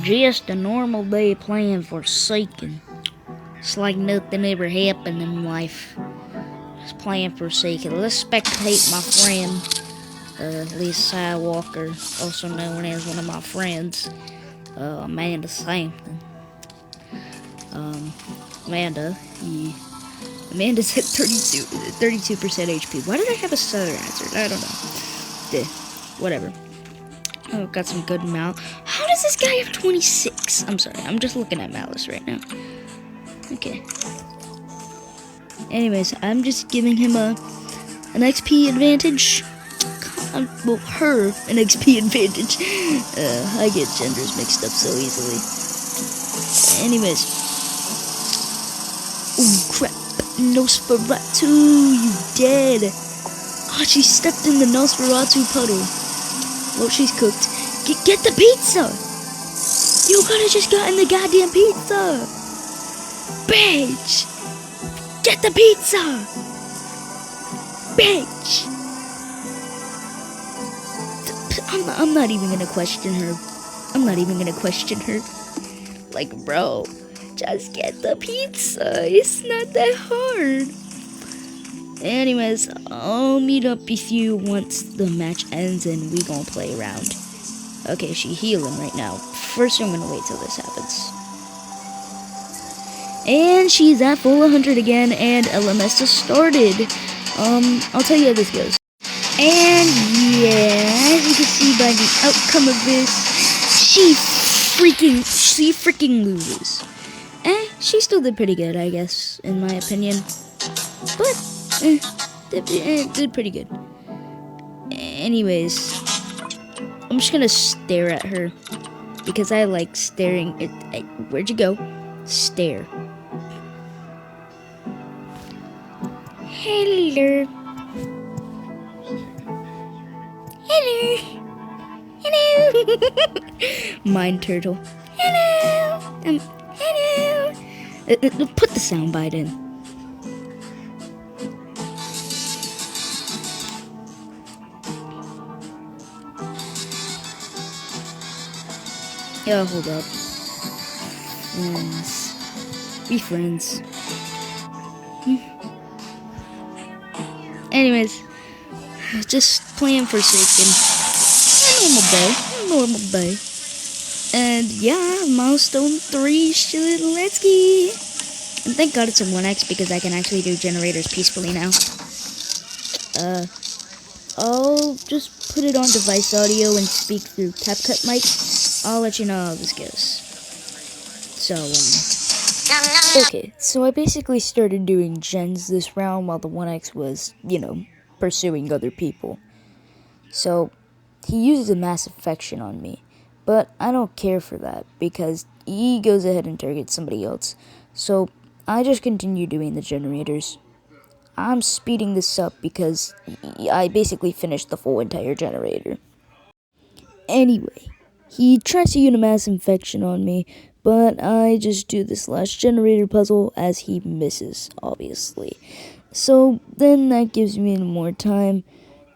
Just a normal day playing Forsaken. It's like nothing ever happened in life. Just playing Forsaken. Let's spectate my friend, Lee Skywalker, also known as one of my friends, Amanda Sampson. Amanda, Amanda's at 32% HP. Why did I have a southern accent? I don't know. Whatever. Oh, got some good malice. How does this guy have 26? I'm sorry, I'm just looking at malice right now. Okay. Anyways, I'm just giving him an XP advantage. Well, her an XP advantage. I get genders mixed up so easily. Anyways. Oh crap. Nosferatu, you dead. Oh, she stepped in the Nosferatu puddle. Well, she's cooked. Get the pizza! You could've just gotten the goddamn pizza! Bitch! Get the pizza! Bitch! I'm not even gonna question her. Like, bro, just get the pizza. It's not that hard. Anyways, I'll meet up with you once the match ends and we gonna play around. Okay, she healing right now. First, I'm gonna wait till this happens. And she's at full 100 again, and LMS has started. I'll tell you how this goes. And yeah, as you can see by the outcome of this, she freaking loses. She still did pretty good, I guess, in my opinion. But, did pretty good. Anyways, I'm just gonna stare at her because I like staring. Where'd you go? Stare. Hello. Mind turtle. Hello. Hello. Put the soundbite in. Yeah, hold up. Friends. Be friends. Anyways, just playing Forsaken. A normal day. And yeah, milestone 3, shit, let's get. And thank God it's a 1x because I can actually do generators peacefully now. I'll just put it on device audio and speak through CapCut mic. I'll let you know how this goes. Okay, so I basically started doing gens this round while the 1x was, pursuing other people. So, he uses a mass affection on me, but I don't care for that because he goes ahead and targets somebody else. So, I just continue doing the generators. I'm speeding this up because I basically finished the full entire generator. Anyway, he tries to use a mass infection on me, but I just do this last generator puzzle as he misses, obviously. So then that gives me more time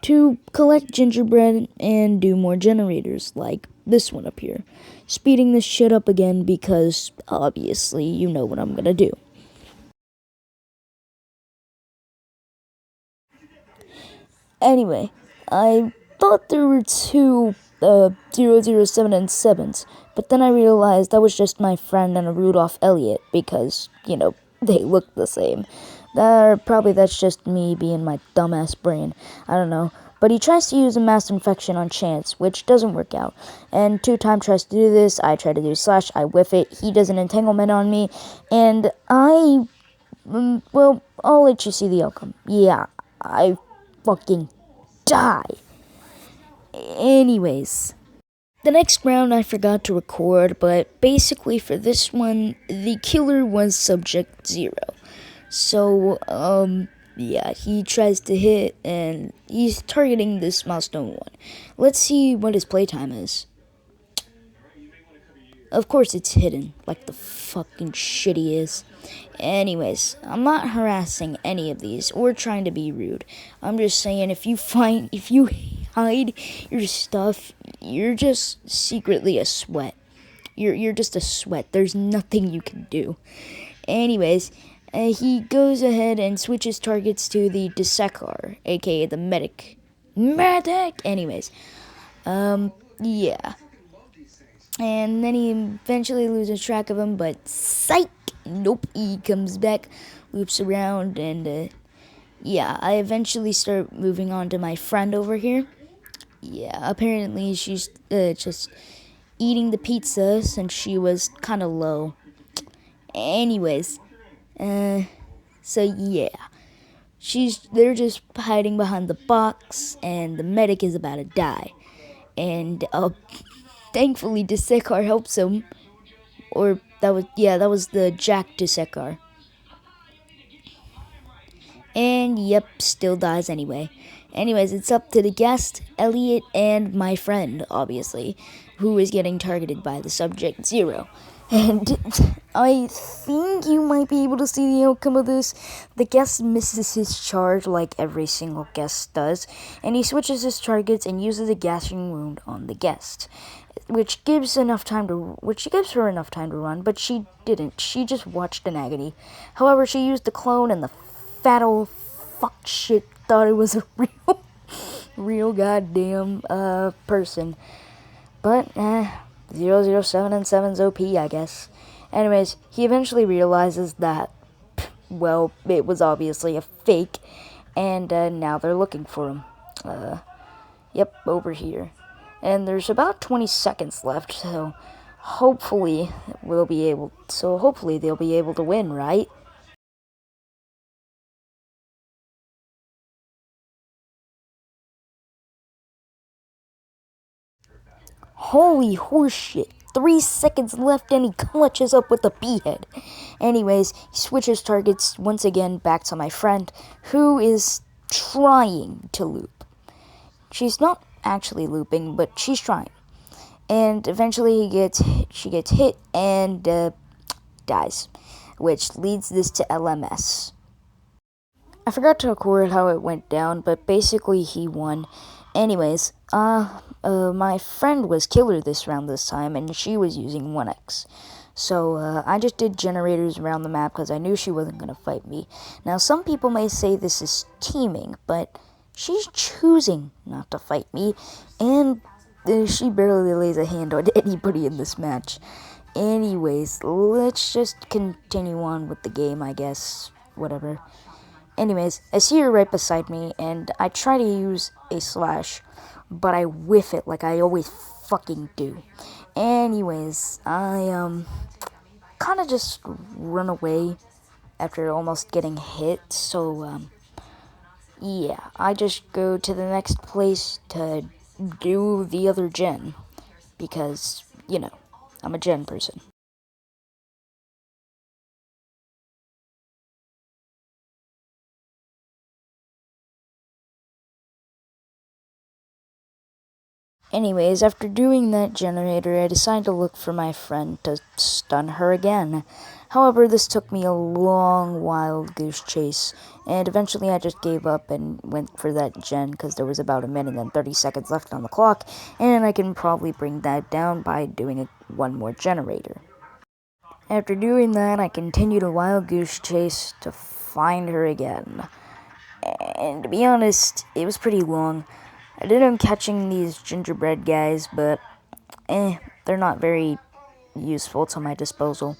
to collect gingerbread and do more generators, like this one up here. Speeding this shit up again because, obviously, you know what I'm gonna do. Anyway, I thought there were two 007 and 7s, but then I realized that was just my friend and a Rudolph Elliot because, they look the same. Probably that's just me being my dumbass brain. I don't know. But he tries to use a mass infection on Chance, which doesn't work out. And 2-Time tries to do this, I try to do slash, I whiff it, he does an entanglement on me, and I'll let you see the outcome. Yeah, I fucking die. Anyways, the next round I forgot to record, but basically for this one, the killer was Subject 0. So, yeah, he tries to hit, and he's targeting this milestone 1. Let's see what his playtime is. Of course it's hidden, like the fucking shit he is. Anyways, I'm not harassing any of these or trying to be rude. I'm just saying if you hide your stuff, you're just secretly a sweat. You're just a sweat. There's nothing you can do. Anyways, he goes ahead and switches targets to the Desekar, aka the medic. Medic! Anyways, yeah. And then he eventually loses track of him, but psych! Nope, he comes back, loops around, and yeah, I eventually start moving on to my friend over here. Yeah, apparently she's just eating the pizza since she was kind of low. Anyways, so yeah, they're just hiding behind the box, and the medic is about to die, and thankfully Desekar helps him, or that was the Jack Desekar, and yep, still dies anyway. Anyways, it's up to the guest, Elliot, and my friend, obviously, who is getting targeted by the Subject Zero. And I think you might be able to see the outcome of this. The guest misses his charge like every single guest does, and he switches his targets and uses a gassing wound on the guest, which gives her enough time to run, but she didn't. She just watched in agony. However, she used the clone, and the fat old fuck shit thought it was a real goddamn person. But 007 and 7's OP, I guess. Anyways, he eventually realizes that, well, it was obviously a fake, and now they're looking for him. Yep, over here. And there's about 20 seconds left, so hopefully they'll be able to win, right? Holy horseshit. 3 seconds left and he clutches up with the B-head. Anyways, he switches targets once again back to my friend, who is trying to loop. She's not actually looping, but she's trying. And eventually she gets hit and dies, which leads this to LMS. I forgot to record how it went down, but basically he won. Anyways, my friend was killer this round this time, and she was using 1x. So, I just did generators around the map because I knew she wasn't going to fight me. Now, some people may say this is teaming, but she's choosing not to fight me, and she barely lays a hand on anybody in this match. Anyways, let's just continue on with the game, I guess. Whatever. Anyways, I see her right beside me, and I try to use a slash, but I whiff it like I always fucking do. Anyways, I, kind of just run away after almost getting hit, so, yeah, I just go to the next place to do the other gen, because, you know, I'm a gen person. Anyways, after doing that generator, I decided to look for my friend to stun her again. However, this took me a long wild goose chase, and eventually I just gave up and went for that gen because there was about a minute and 30 seconds left on the clock, and I can probably bring that down by doing one more generator. After doing that, I continued a wild goose chase to find her again. And to be honest, it was pretty long. I did end up catching these gingerbread guys, but they're not very useful to my disposal.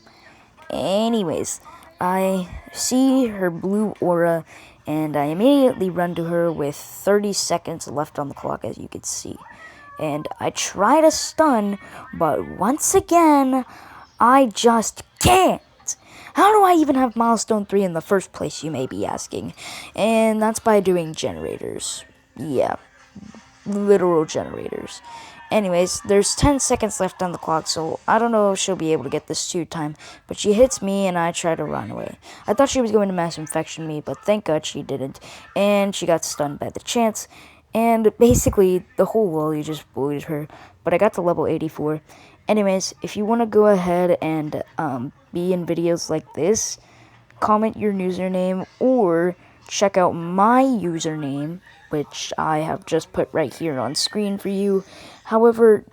Anyways, I see her blue aura, and I immediately run to her with 30 seconds left on the clock, as you can see. And I try to stun, but once again, I just can't. How do I even have milestone 3 in the first place, you may be asking? And that's by doing generators. Yeah, literal generators. Anyways, there's 10 seconds left on the clock, so I don't know if she'll be able to get this 2 time, but she hits me and I try to run away. I thought she was going to mass infection me, but thank God she didn't, and she got stunned by the chance, and basically the whole volley just bullied her, but I got to level 84. Anyways, if you want to go ahead and be in videos like this, comment your username or check out my username, which I have just put right here on screen for you. However,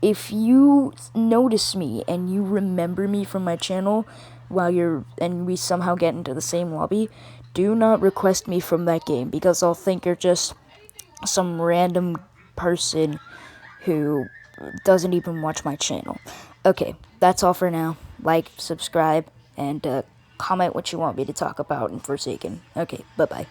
if you notice me and you remember me from my channel and we somehow get into the same lobby, do not request me from that game, because I'll think you're just some random person who doesn't even watch my channel. Okay, that's all for now. Like, subscribe, and comment what you want me to talk about in Forsaken. Okay, bye-bye.